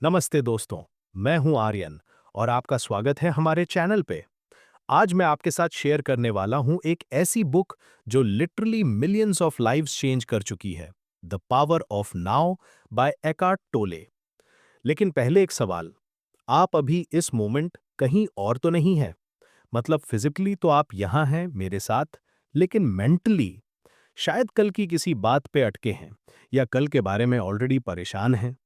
नमस्ते दोस्तों, मैं हूं आर्यन और आपका स्वागत है हमारे चैनल पे। आज मैं आपके साथ शेयर करने वाला हूं एक ऐसी बुक जो literally millions of lives change कर चुकी है, the power of now by Eckhart Tolle. लेकिन पहले एक सवाल, आप अभी इस मोमेंट कहीं और तो नहीं है? मतलब फिजिकली तो आप यहाँ हैं मेरे साथ, लेकिन मेंटली शायद कल की किसी बात पे अटके हैं या कल के बारे में ऑलरेडी परेशान हैं।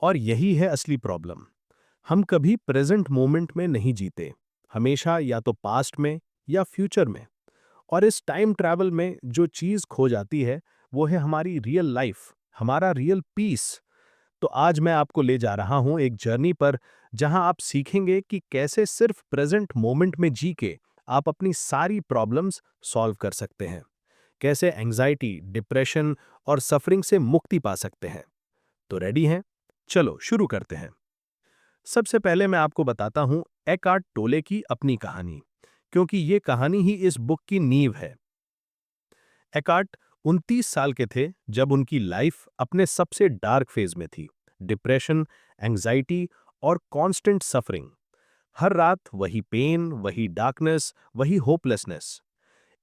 और यही है असली प्रॉब्लम। हम कभी प्रेजेंट मोमेंट में नहीं जीते, हमेशा या तो पास्ट में या फ्यूचर में। और इस टाइम ट्रैवल में जो चीज़ खो जाती है वो है हमारी रियल लाइफ, हमारा रियल पीस। तो आज मैं आपको ले जा रहा हूं एक जर्नी पर जहां आप सीखेंगे कि कैसे सिर्फ प्रेजेंट मोमेंट में जी के आप अपनी सारी प्रॉब्लम्स सॉल्व कर सकते हैं, कैसे एंजाइटी, डिप्रेशन और सफरिंग से मुक्ति पा सकते हैं। तो रेडी हैं? चलो शुरू करते हैं। सबसे पहले मैं आपको बताता हूं एकार्ट टोले की अपनी कहानी, क्योंकि ये कहानी ही इस बुक की नींव है। एकार्ट 29 साल के थे जब उनकी लाइफ अपने सबसे डार्क फेज में थी। डिप्रेशन, एंजाइटी और कांस्टेंट सफरिंग। हर रात वही पेन, वही डार्कनेस, वही होपलेसनेस।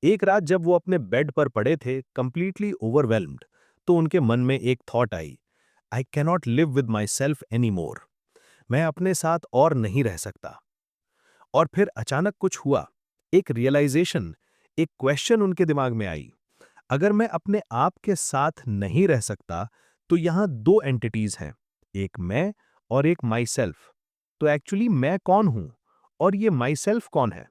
एक रात जब वो अपने बेड पर पड़े थे, कंप्लीटली ओवरवेल्म्ड, तो उनके मन में एक thought I, I cannot live with my self any more. मैं अपने साथ और नहीं रह सकता। और फिर अचानक कुछ हुआ, एक रियलाइजेशन, एक क्वेश्चन उनके दिमाग में आई। अगर मैं अपने आप के साथ नहीं रह सकता, तो यहां दो एंटिटीज हैं, एक मैं और एक माई सेल्फ। तो एक्चुअली मैं कौन हूं और ये माई सेल्फ कौन है?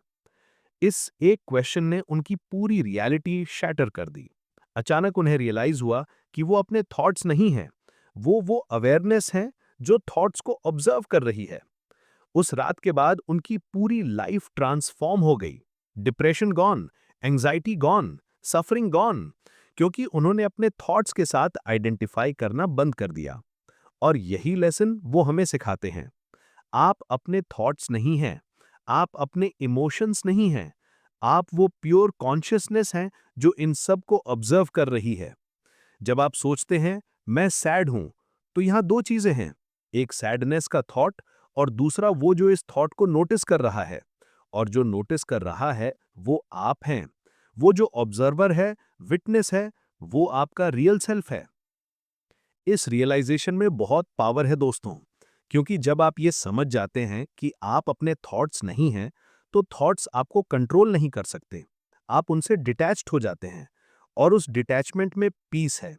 इस एक क्वेश्चन ने उनकी पूरी रियलिटी शैटर कर दी। अचानक उन्हें रियलाइज हुआ कि वो अपने थॉट्स नहीं हैं, वो अवेयरनेस है जो थॉट्स को ऑब्जर्व कर रही है। उस रात के बाद उनकी पूरी लाइफ ट्रांसफॉर्म हो गई। Depression gone, anxiety gone, suffering gone, क्योंकि उन्होंने अपने थॉट्स के साथ आइडेंटिफाई करना बंद कर दिया। और यही लेसन वो हमें सिखाते हैं। आप अपने थॉट्स नहीं हैं, आप अपने इमोशंस नहीं हैं, आप वो प्योर कॉन्शियसनेस हैं जो इन सब को ऑब्जर्व कर रही है। जब आप सोचते हैं मैं सैड हूं, तो यहां दो चीजें हैं, एक सैडनेस का थॉट और दूसरा वो जो इस थॉट को नोटिस कर रहा है। और जो नोटिस कर रहा है वो आप हैं। वो जो ऑब्जर्वर है, विटनेस है, वो आपका रियल सेल्फ है। इस रियलाइजेशन में बहुत पावर है दोस्तों, क्योंकि जब आप ये समझ जाते हैं कि आप अपने थॉट्स नहीं हैं, तो थॉट्स आपको कंट्रोल नहीं कर सकते। आप उनसे डिटैच्ड हो जाते हैं और उस डिटैचमेंट में पीस है।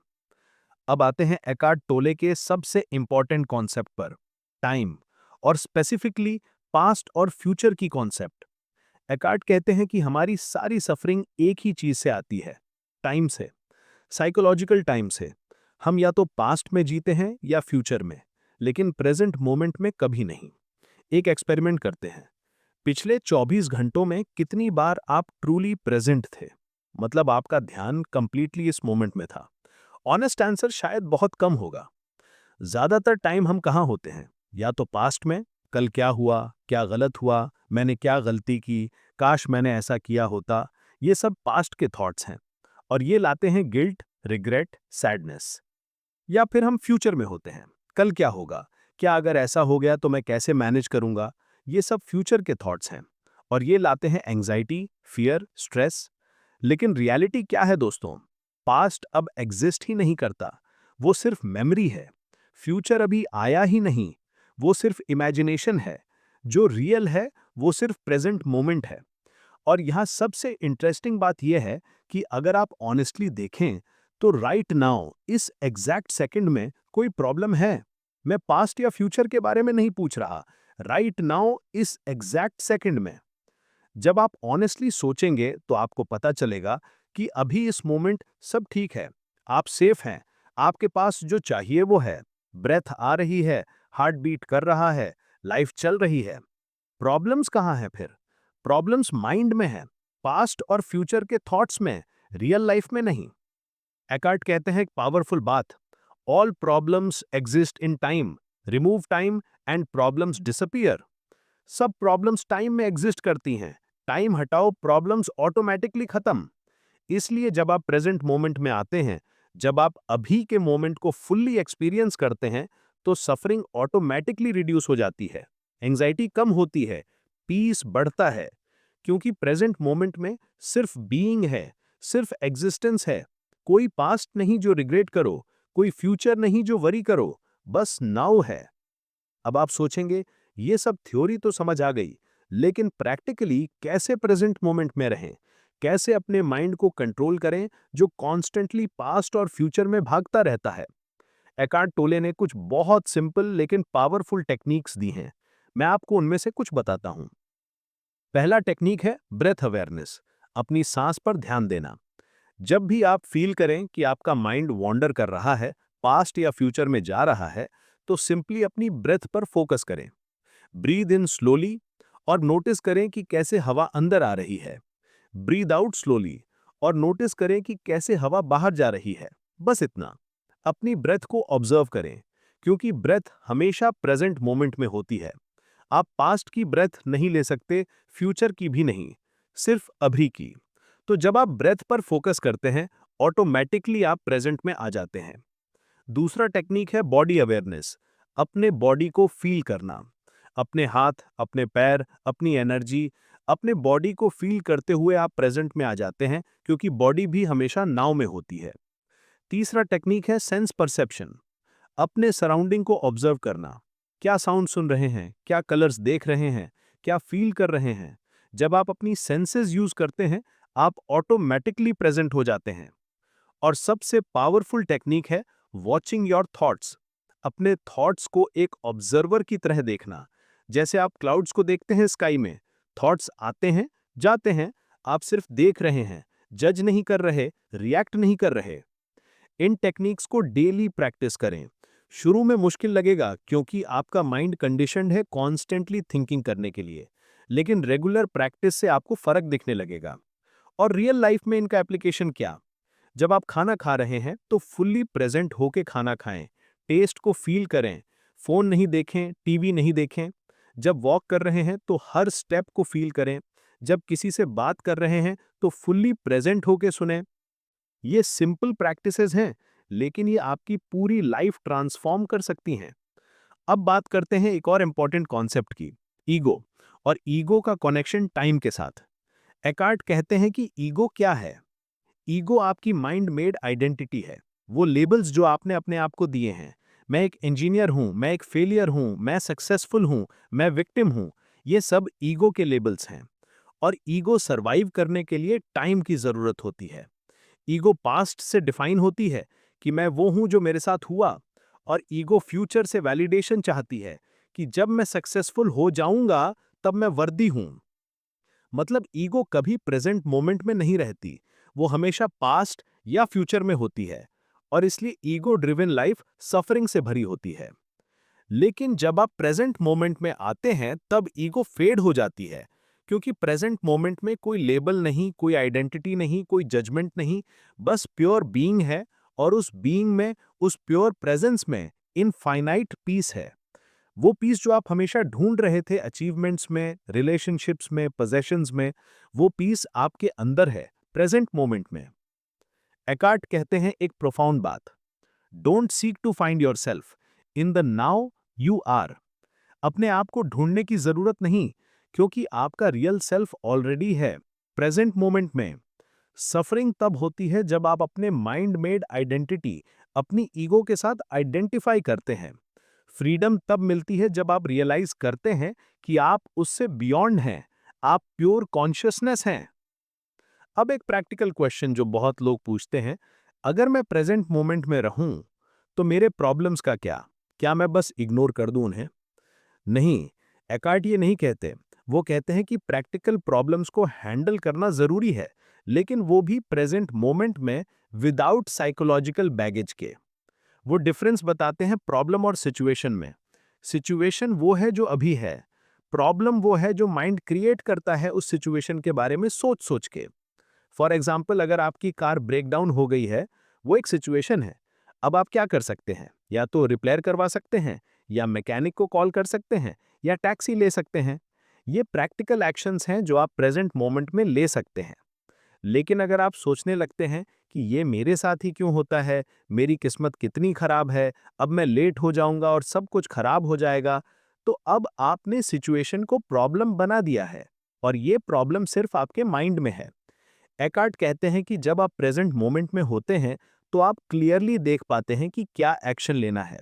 अब आते हैं एकार्ट टोले के सबसे इंपॉर्टेंट कॉन्सेप्ट पर, टाइम, और स्पेसिफिकली पास्ट और फ्यूचर की कॉन्सेप्ट। एकार्ट कहते हैं कि हमारी सारी सफरिंग एक ही चीज से आती है, टाइम से, साइकोलॉजिकल टाइम से। हम या तो पास्ट में जीते हैं या फ्यूचर में, लेकिन प्रेजेंट मोमेंट में कभी नहीं। एक एक्सपेरिमेंट करते हैं, पिछले 24 घंटों में कितनी बार आप ट्रूली प्रेजेंट थे, मतलब आपका ध्यान कंप्लीटली इस मोमेंट में था। ऑनेस्ट आंसर शायद बहुत कम होगा। ज्यादातर टाइम हम कहाँ होते हैं? या तो पास्ट में, कल क्या हुआ, क्या गलत हुआ, मैंने क्या गलती की, काश मैंने ऐसा किया होता। ये सब पास्ट के थॉट्स हैं और ये लाते हैं गिल्ट, रिग्रेट, सैडनेस। या फिर हम फ्यूचर में होते हैं, कल क्या होगा, क्या अगर ऐसा हो गया तो मैं कैसे मैनेज करूंगा। ये सब फ्यूचर के थॉट्स हैं और ये लाते हैं एंजाइटी, फियर, स्ट्रेस। लेकिन रियलिटी क्या है दोस्तों? पास्ट अब एग्जिस्ट ही नहीं करता, वो सिर्फ मेमोरी है। फ्यूचर अभी आया ही नहीं, वो सिर्फ इमेजिनेशन है। जो रियल है वो सिर्फ प्रेजेंट मोमेंट है। और यहाँ सबसे इंटरेस्टिंग बात यह है कि अगर आप ऑनेस्टली देखें, तो राइट नाउ, इस एग्जैक्ट सेकंड में कोई प्रॉब्लम है? मैं पास्ट या फ्यूचर के बारे में नहीं पूछ रहा, राइट नाउ, इस एग्जैक्ट सेकंड में। जब आप ऑनेस्टली सोचेंगे तो आपको पता चलेगा कि अभी इस मोमेंट सब ठीक है, आप सेफ हैं, आपके पास जो चाहिए वो है, ब्रेथ आ रही है, हार्ट बीट कर रहा है, लाइफ चल रही है। प्रॉब्लम्स कहाँ हैं फिर? प्रॉब्लम्स माइंड में हैं, पास्ट और फ्यूचर के थॉट्स में, रियल लाइफ में नहीं। एकार्ट कहते हैं एक पावरफुल बात, all problems exist in time, remove time and problems disappear. सब प्रॉब्लम्स टाइम में एग्जिस्ट करती हैं, टाइम हटाओ, प्रॉब्लम्स ऑटोमेटिकली खत्म। इसलिए जब आप प्रेजेंट मोमेंट में आते हैं, जब आप अभी के मोमेंट को फुल्ली एक्सपीरियंस करते हैं, तो सफरिंग ऑटोमेटिकली रिड्यूस हो जाती है, एंजाइटी कम होती है, पीस बढ़ता है, क्योंकि प्रेजेंट मोमेंट में सिर्फ बीइंग है, सिर्फ एग्जिस्टेंस है। कोई पास्ट नहीं जो रिग्रेट करो, कोई फ्यूचर नहीं जो वरी करो, बस नाउ है। अब आप सोचेंगे, ये सब थ्योरी तो समझ आ गई, लेकिन प्रैक्टिकली कैसे प्रेजेंट मोमेंट में रहें? कैसे अपने माइंड को कंट्रोल करें जो कॉन्स्टेंटली पास्ट और फ्यूचर में भागता रहता है? एकार्ट टोले ने कुछ बहुत सिंपल लेकिन पावरफुल टेक्निक्स दी हैं। मैं आपको उनमें से कुछ बताता हूं। पहला टेक्निक है ब्रेथ अवेयरनेस, अपनी सांस पर ध्यान देना। जब भी आप फील करें कि आपका माइंड वॉन्डर कर रहा है, पास्ट या फ्यूचर में जा रहा है, तो सिंपली अपनी ब्रेथ पर फोकस करें। ब्रीद इन स्लोली और नोटिस करें कि कैसे हवा अंदर आ रही है। ब्रीद आउट स्लोली और नोटिस करें कि कैसे हवा बाहर जा रही है। बस इतना। अपनी ब्रेथ को ऑब्जर्व करें, क्योंकि ब्रेथ हमेशा प्रेजेंट मोमेंट में होती है। आप पास्ट की ब्रेथ नहीं ले सकते, फ्यूचर की भी नहीं, सिर्फ अभी की। तो जब आप ब्रेथ पर फोकस करते हैं, ऑटोमेटिकली आप प्रेजेंट में आ जाते हैं। दूसरा टेक्निक है बॉडी अवेयरनेस, अपने बॉडी को फील करना। अपने हाथ, अपने पैर, अपनी एनर्जी, अपने बॉडी को फील करते हुए आप प्रेजेंट में आ जाते हैं, क्योंकि बॉडी भी हमेशा नाव में होती है। तीसरा टेक्निक है सेंस परसेप्शन, अपने सराउंडिंग को ऑब्जर्व करना। क्या साउंड सुन रहे हैं, क्या कलर्स देख रहे हैं, क्या फील कर रहे हैं। जब आप अपनी सेंसेस यूज करते हैं, आप ऑटोमेटिकली प्रेजेंट हो जाते हैं। और सबसे पावरफुल टेक्निक है वॉचिंग योर थॉट्स, अपने थॉट्स को एक ऑब्जर्वर की तरह देखना। जैसे आप क्लाउड्स को देखते हैं स्काई में, थॉट्स आते हैं, जाते हैं, आप सिर्फ देख रहे हैं, जज नहीं कर रहे, रिएक्ट नहीं कर रहे। इन टेक्निक्स को डेली प्रैक्टिस करें। शुरू में मुश्किल लगेगा, क्योंकि आपका माइंड कंडीशन्ड है कॉन्स्टेंटली थिंकिंग करने के लिए, लेकिन रेगुलर प्रैक्टिस से आपको फर्क दिखने लगेगा। और रियल लाइफ में इनका एप्लीकेशन क्या? जब आप खाना खा रहे हैं तो फुल्ली प्रेजेंट होके खाना खाएं, टेस्ट को फील करें, फोन नहीं देखें, टीवी नहीं देखें। जब वॉक कर रहे हैं तो हर स्टेप को फील करें। जब किसी से बात कर रहे हैं तो फुल्ली प्रेजेंट होके सुनें। ये सिंपल प्रैक्टिसेस हैं, लेकिन ये आपकी पूरी लाइफ ट्रांसफॉर्म कर सकती हैं। अब बात करते हैं एक और इम्पॉर्टेंट कॉन्सेप्ट की, ईगो, और ईगो का कनेक्शन टाइम के साथ। एकार्ट कहते हैं कि ईगो क्या है? ईगो आपकी माइंड मेड आइडेंटिटी है। वो लेबल्स जो आपने अपने आप को दिए हैं, मैं एक इंजीनियर हूं, मैं एक फेलियर हूं, मैं सक्सेसफुल हूं, मैं विक्टिम हूं, ये सब ईगो के लेबल्स हैं। और ईगो सरवाइव करने के लिए टाइम की जरूरत होती है। ईगो पास्ट से डिफाइन होती है कि मैं वो हूं जो मेरे साथ हुआ, और ईगो फ्यूचर से वैलिडेशन चाहती है कि जब मैं सक्सेसफुल हो जाऊंगा तब मैं वर्दी हूं। मतलब ईगो कभी प्रेजेंट मोमेंट में नहीं रहती, वो हमेशा पास्ट या फ्यूचर में होती है, और इसलिए ईगो ड्रिवन लाइफ सफरिंग से भरी होती है। लेकिन जब आप प्रेजेंट मोमेंट में आते हैं तब ईगो फेड हो जाती है, क्योंकि प्रेजेंट मोमेंट में कोई लेबल नहीं, कोई आइडेंटिटी नहीं, कोई जजमेंट नहीं, बस प्योर बीइंग है। और उस बीइंग में, उस प्योर प्रेजेंस में इनफाइनाइट पीस है। वो पीस जो आप हमेशा ढूंढ रहे थे अचीवमेंट्स में, रिलेशनशिप्स में, पोजेशंस में, वो पीस आपके अंदर है, प्रेजेंट मोमेंट में। एकार्ट कहते हैं एक प्रोफाउंड बात, don't seek to find yourself, in the now you are. अपने आप को ढूंढने की जरूरत नहीं, क्योंकि आपका रियल सेल्फ ऑलरेडी है, प्रेजेंट मोमेंट में। सफरिंग तब होती है जब आप अपने माइंड मेड आइडेंटिटी, अपनी ईगो के साथ आइडेंटिफाई करते हैं। फ्रीडम तब मिलती है जब आप रियलाइज करते हैं कि आप उससे बियॉन्ड हैं, आप प्योर कॉन्शियसनेस हैं। अब एक प्रैक्टिकल क्वेश्चन जो बहुत लोग पूछते हैं, अगर मैं प्रेजेंट मोमेंट में रहूं तो मेरे प्रॉब्लम्स का क्या? क्या मैं बस इग्नोर कर दूं उन्हें? नहीं, एकार्ट ये नहीं कहते। वो कहते हैं कि प्रैक्टिकल प्रॉब्लम्स को हैंडल करना जरूरी है, लेकिन वो भी प्रेजेंट मोमेंट में, विदाउट साइकोलॉजिकल बैगेज के। वो डिफरेंस बताते हैं प्रॉब्लम और सिचुएशन में। सिचुएशन वो है जो अभी है, प्रॉब्लम वो है जो माइंड क्रिएट करता है उस सिचुएशन के बारे में सोच सोच के। फॉर एग्जाम्पल, अगर आपकी कार ब्रेकडाउन हो गई है, वो एक सिचुएशन है। अब आप क्या कर सकते हैं? या तो रिपेयर करवा सकते हैं, या मैकेनिक को कॉल कर सकते हैं, या टैक्सी ले सकते हैं। ये प्रैक्टिकल एक्शंस हैं जो आप प्रेजेंट मोमेंट में ले सकते हैं। लेकिन अगर आप सोचने लगते हैं कि ये मेरे साथ ही क्यों होता है, मेरी किस्मत कितनी खराब है, अब मैं लेट हो जाऊंगा और सब कुछ खराब हो जाएगा। तो अब आपने सिचुएशन को प्रॉब्लम बना दिया है और ये प्रॉब्लम सिर्फ आपके माइंड में है। एकार्ट कहते हैं कि जब आप प्रेजेंट मोमेंट में होते हैं तो आप क्लियरली देख पाते हैं कि क्या एक्शन लेना है।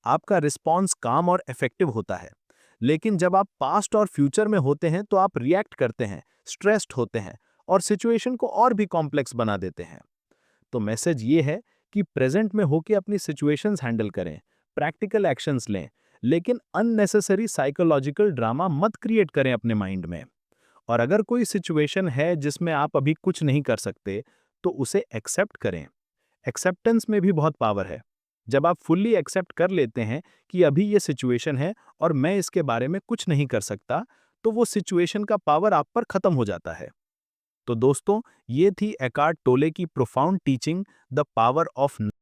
आपका रिस्पॉन्स काम और इफेक्टिव होता है। लेकिन जब आप पास्ट और फ्यूचर में होते हैं तो आप रिएक्ट करते हैं, स्ट्रेस्ड होते हैं और सिचुएशन को और भी कॉम्प्लेक्स बना देते हैं। तो मैसेज ये है कि प्रेजेंट में होके अपनी सिचुएशंस हैंडल करें, प्रैक्टिकल एक्शंस लें, लेकिन अननेसेसरी साइकोलॉजिकल ड्रामा मत क्रिएट करें अपने माइंड में। और अगर कोई सिचुएशन है जिसमें आप अभी कुछ नहीं कर सकते, तो उसे एक्सेप्ट करें। एक्सेप्टेंस में भी बहुत पावर है। जब आप फुल्ली एक्सेप्ट कर लेते हैं कि अभी ये सिचुएशन है और मैं इसके बारे में कुछ नहीं कर सकता, तो वो सिचुएशन का पावर आप पर खत्म हो जाता है। तो दोस्तों, ये थी एकार्ट टोले की profound teaching, the power of